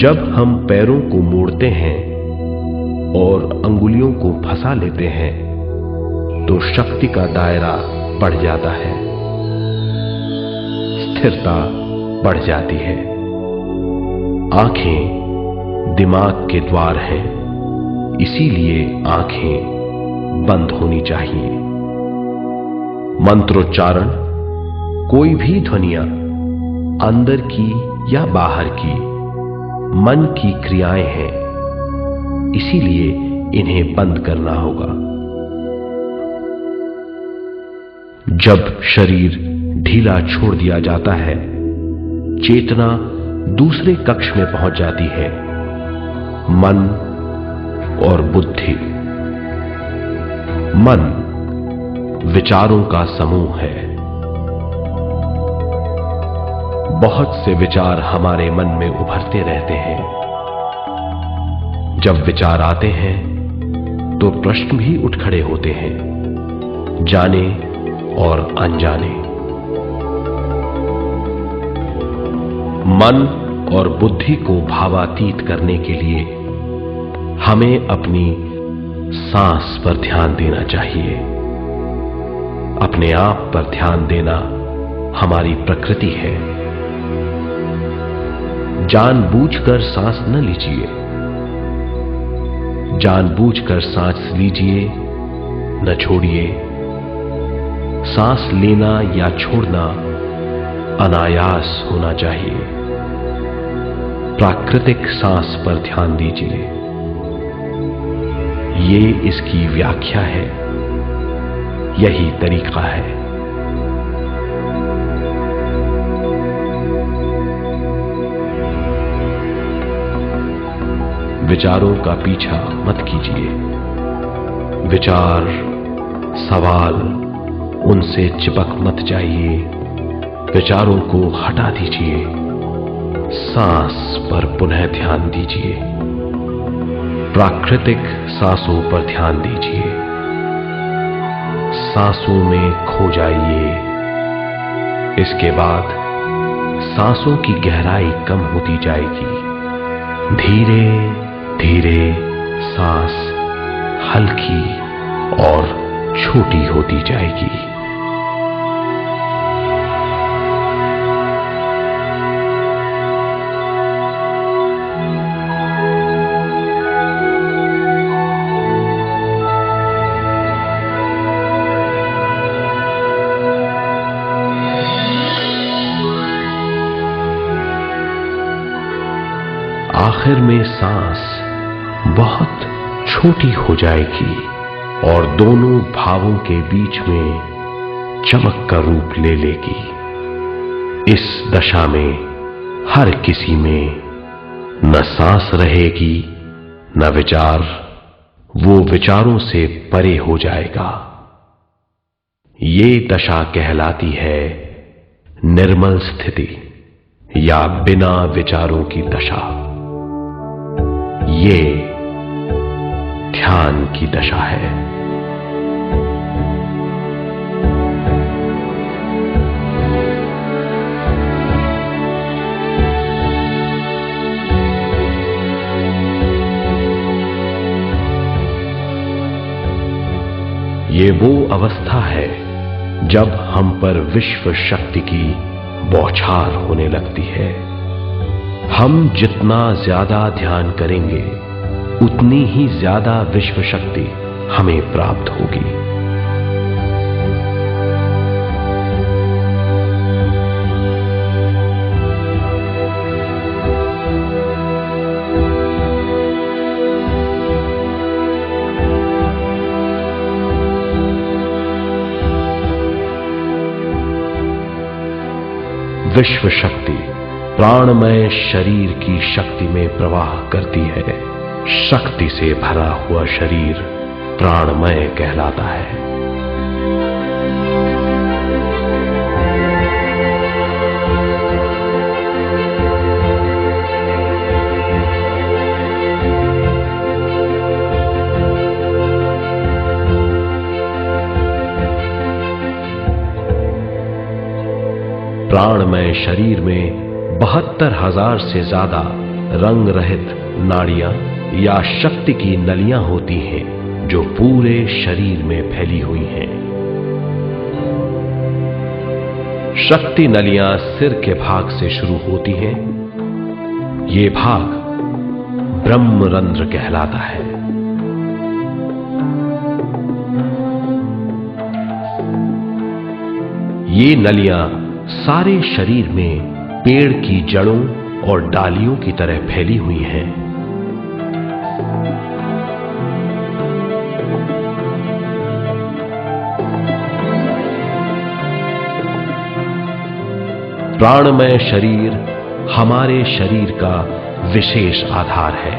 जब हम पैरों को मोड़ते हैं और अंगुलियों को फंसा लेते हैं तो शक्ति का दायरा बढ़ जाता है, स्थिरता बढ़ जाती है। आंखें दिमाग के द्वार हैं, इसीलिए आंखें बंद होनी चाहिए। मंत्रोच्चारण, कोई भी ध्वनियां अंदर की या बाहर की मन की क्रियाएं हैं, इसीलिए इन्हें बंद करना होगा। जब शरीर ढीला छोड़ दिया जाता है, चेतना दूसरे कक्ष में पहुंच जाती है, मन और बुद्धि। मन विचारों का समूह है। बहुत से विचार हमारे मन में उभरते रहते हैं। जब विचार आते हैं तो प्रश्न भी उठ खड़े होते हैं, जाने और अनजाने। मन और बुद्धि को भावातीत करने के लिए हमें अपनी सांस पर ध्यान देना चाहिए। अपने आप पर ध्यान देना हमारी प्रकृति है। जानबूझकर सांस न लीजिए। जानबूझकर सांस लीजिए, न छोड़िए। सांस लेना या छोड़ना अनायास होना चाहिए। प्राकृतिक सांस पर ध्यान दीजिए। ये इसकी व्याख्या है, यही तरीका है। विचारों का पीछा मत कीजिए। विचार, सवाल, उनसे चिपक मत जाइए। विचारों को हटा दीजिए। सांस पर पुनः ध्यान दीजिए। प्राकृतिक सांसों पर ध्यान दीजिए। सांसों में खो जाइए। इसके बाद सांसों की गहराई कम होती जाएगी। धीरे धीरे सांस हल्की और छोटी होती जाएगी। आखिर में सांस बहुत छोटी हो जाएगी और दोनों भावों के बीच में चमक का रूप ले लेगी। इस दशा में हर किसी में न सांस रहेगी न विचार, वो विचारों से परे हो जाएगा। ये दशा कहलाती है निर्मल स्थिति या बिना विचारों की दशा। ये ध्यान की दशा है। ये वो अवस्था है जब हम पर विश्व शक्ति की बौछार होने लगती है। हम जितना ज्यादा ध्यान करेंगे उतनी ही ज्यादा विश्व शक्ति हमें प्राप्त होगी। विश्व शक्ति प्राणमय शरीर की शक्ति में प्रवाह करती है। शक्ति से भरा हुआ शरीर प्राणमय कहलाता है। प्राणमय शरीर में 72,000 से ज्यादा रंग रहित नाड़ियां या शक्ति की नलियां होती हैं जो पूरे शरीर में फैली हुई हैं। शक्ति नलियां सिर के भाग से शुरू होती हैं। ये भाग ब्रह्मरंध्र कहलाता है। ये नलियां सारे शरीर में पेड़ की जड़ों और डालियों की तरह फैली हुई हैं। प्राणमय शरीर हमारे शरीर का विशेष आधार है।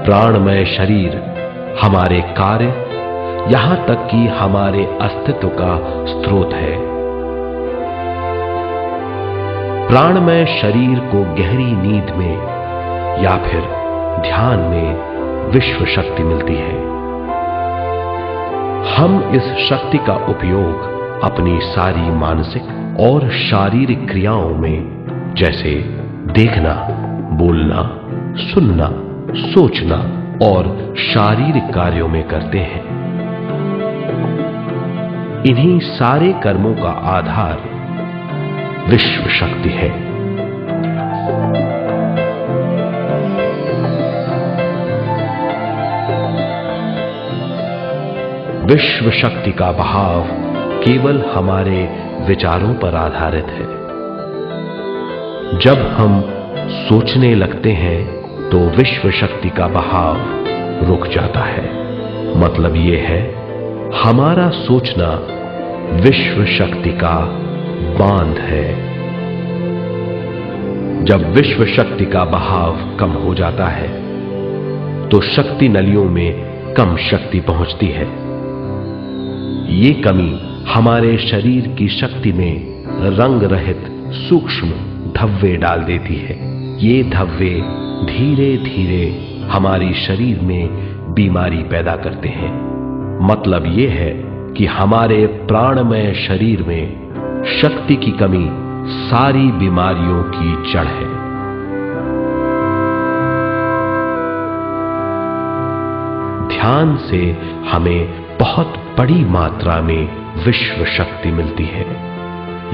प्राणमय शरीर हमारे कार्य, यहां तक कि हमारे अस्तित्व का स्रोत है। प्राणमय शरीर को गहरी नींद में या फिर ध्यान में विश्व शक्ति मिलती है। हम इस शक्ति का उपयोग अपनी सारी मानसिक और शारीरिक क्रियाओं में, जैसे देखना, बोलना, सुनना, सोचना और शारीरिक कार्यों में करते हैं। इन्हीं सारे कर्मों का आधार विश्व शक्ति है। विश्व शक्ति का बहाव केवल हमारे विचारों पर आधारित है। जब हम सोचने लगते हैं तो विश्व शक्ति का बहाव रुक जाता है। मतलब यह है, हमारा सोचना विश्व शक्ति का बांध है। जब विश्व शक्ति का बहाव कम हो जाता है तो शक्ति नलियों में कम शक्ति पहुंचती है। ये कमी हमारे शरीर की शक्ति में रंग रहित सूक्ष्म धब्बे डाल देती है। ये धब्बे धीरे धीरे हमारी शरीर में बीमारी पैदा करते हैं। मतलब यह है कि हमारे प्राणमय शरीर में शक्ति की कमी सारी बीमारियों की जड़ है। ध्यान से हमें बहुत बड़ी मात्रा में विश्व शक्ति मिलती है।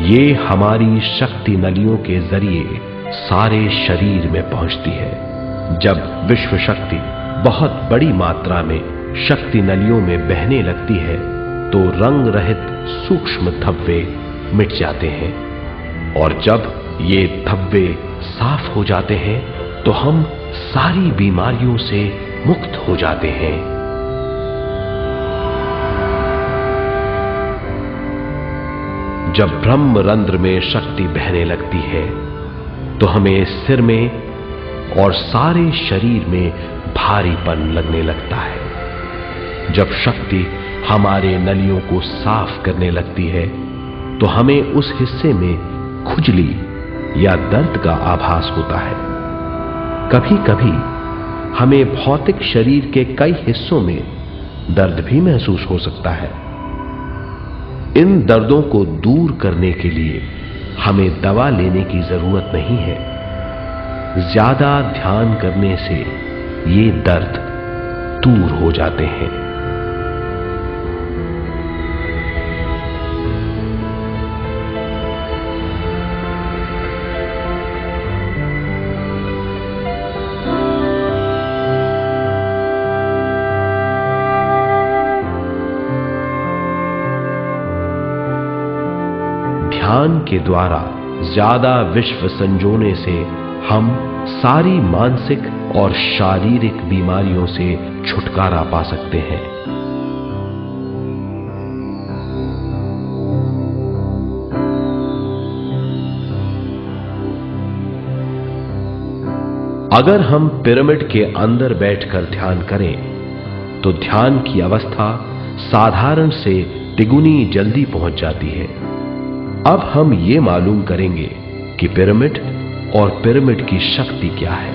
ये हमारी शक्ति नलियों के जरिए सारे शरीर में पहुंचती है। जब विश्व शक्ति बहुत बड़ी मात्रा में शक्ति नलियों में बहने लगती है तो रंग रहित सूक्ष्म धब्बे मिट जाते हैं, और जब ये धब्बे साफ हो जाते हैं तो हम सारी बीमारियों से मुक्त हो जाते हैं। जब ब्रह्मरंध्र में शक्ति बहने लगती है तो हमें सिर में और सारे शरीर में भारीपन लगने लगता है। जब शक्ति हमारे नलियों को साफ करने लगती है तो हमें उस हिस्से में खुजली या दर्द का आभास होता है। कभी कभी हमें भौतिक शरीर के कई हिस्सों में दर्द भी महसूस हो सकता है। इन दर्दों को दूर करने के लिए हमें दवा लेने की जरूरत नहीं है। ज्यादा ध्यान करने से ये दर्द दूर हो जाते हैं। ध्यान के द्वारा ज्यादा विश्व संजोने से हम सारी मानसिक और शारीरिक बीमारियों से छुटकारा पा सकते हैं। अगर हम पिरामिड के अंदर बैठकर ध्यान करें तो ध्यान की अवस्था साधारण से तिगुनी जल्दी पहुंच जाती है। अब हम ये मालूम करेंगे कि पिरामिड और पिरामिड की शक्ति क्या है।